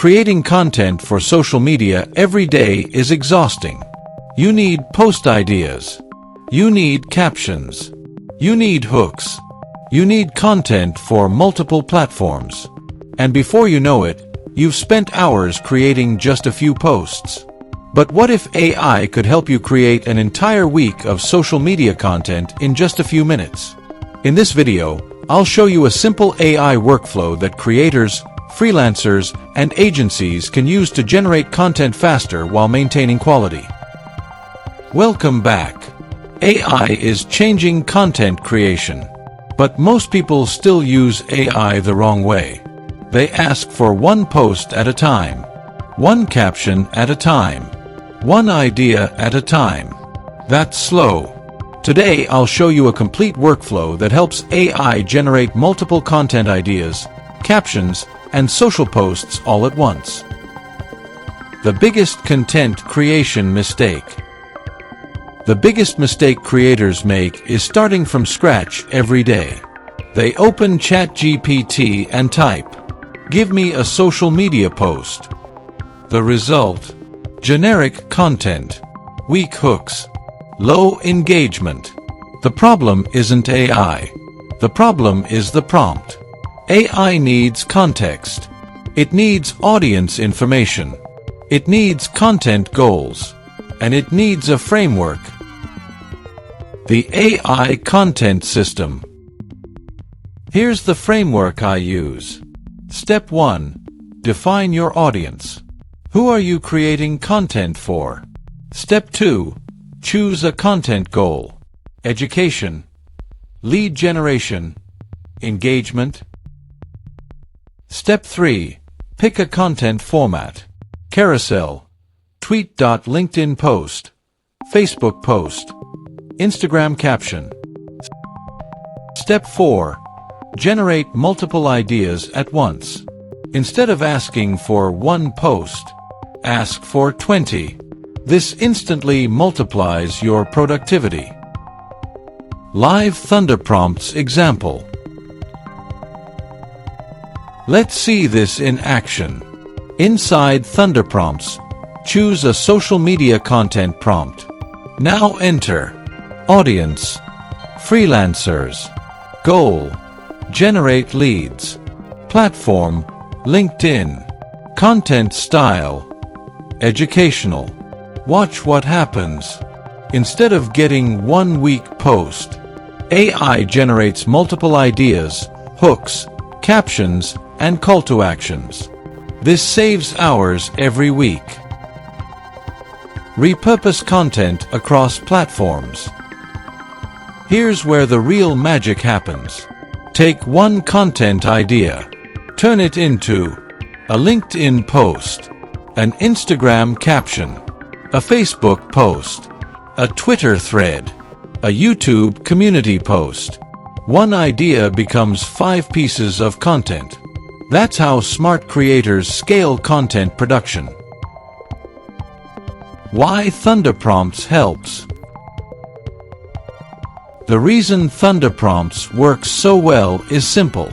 Creating content for social media every day is exhausting. You need post ideas. You need captions. You need hooks. You need content for multiple platforms. And before you know it, you've spent hours creating just a few posts. But what if AI could help you create an entire week of social media content in just a few minutes? In this video, I'll show you a simple AI workflow that creators, freelancers, and agencies can use to generate content faster while maintaining quality. Welcome back. AI is changing content creation. But most people still use AI the wrong way. They ask for one post at a time, one caption at a time, one idea at a time. That's slow. Today I'll show you a complete workflow that helps AI generate multiple content ideas, captions, and social posts all at once. The biggest content creation mistake. The biggest mistake creators make is starting from scratch every day. They open ChatGPT and type, "Give me a social media post." The result? Generic content, weak hooks, low engagement. The problem isn't AI. The problem is the prompt. AI needs context. It needs audience information. It needs content goals. And it needs a framework. The AI content system. Here's the framework I use. Step 1. Define your audience. Who are you creating content for? Step 2. Choose a content goal. Education, lead generation, engagement. Step 3. Pick a content format. Carousel, tweet.LinkedIn post, Facebook post, Instagram caption. Step 4. Generate multiple ideas at once. Instead of asking for one post, ask for 20. This instantly multiplies your productivity. Live ThunderPrompts example. Let's see this in action. Inside ThunderPrompts, choose a social media content prompt. Now enter audience, freelancers, goal, generate leads, platform, LinkedIn, content style, educational. Watch what happens. Instead of getting one week post, AI generates multiple ideas, hooks, captions, and call to actions. This saves hours every week. Repurpose content across platforms. Here's where the real magic happens. Take one content idea, turn it into a LinkedIn post, an Instagram caption, a Facebook post, a Twitter thread, a YouTube community post. One idea becomes 5 pieces of content. That's how smart creators scale content production. Why ThunderPrompts helps. The reason ThunderPrompts works so well is simple.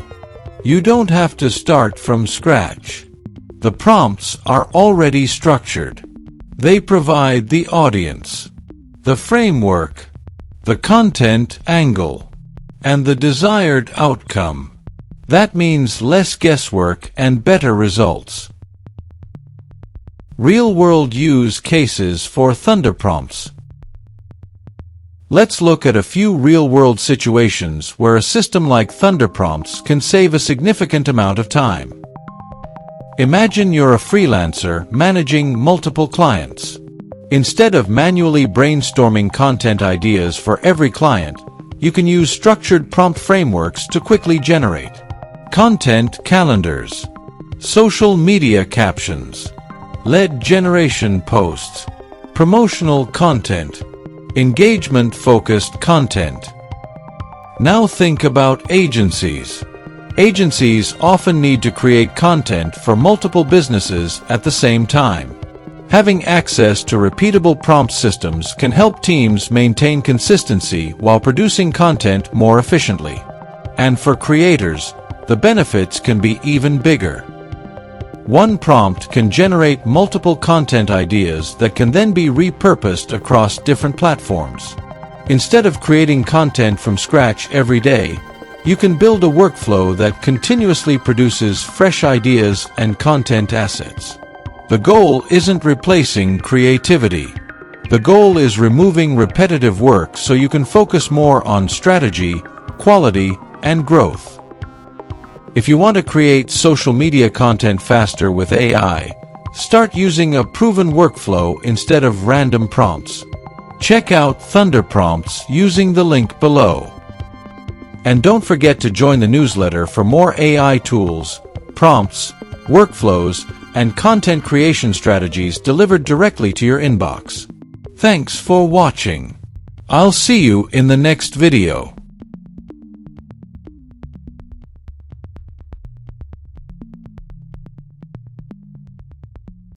You don't have to start from scratch. The prompts are already structured. They provide the audience, the framework, the content angle, and the desired outcome. That means less guesswork and better results. Real-world use cases for ThunderPrompts. Let's look at a few real-world situations where a system like ThunderPrompts can save a significant amount of time. Imagine you're a freelancer managing multiple clients. Instead of manually brainstorming content ideas for every client, you can use structured prompt frameworks to quickly generate content calendars, social media captions, lead generation posts, promotional content, engagement-focused content. Now think about agencies. Agencies often need to create content for multiple businesses at the same time. Having access to repeatable prompt systems can help teams maintain consistency while producing content more efficiently. And for creators, the benefits can be even bigger. One prompt can generate multiple content ideas that can then be repurposed across different platforms. Instead of creating content from scratch every day, you can build a workflow that continuously produces fresh ideas and content assets. The goal isn't replacing creativity. The goal is removing repetitive work so you can focus more on strategy, quality, and growth. If you want to create social media content faster with AI, start using a proven workflow instead of random prompts. Check out ThunderPrompts using the link below. And don't forget to join the newsletter for more AI tools, prompts, workflows, and content creation strategies delivered directly to your inbox. Thanks for watching. I'll see you in the next video.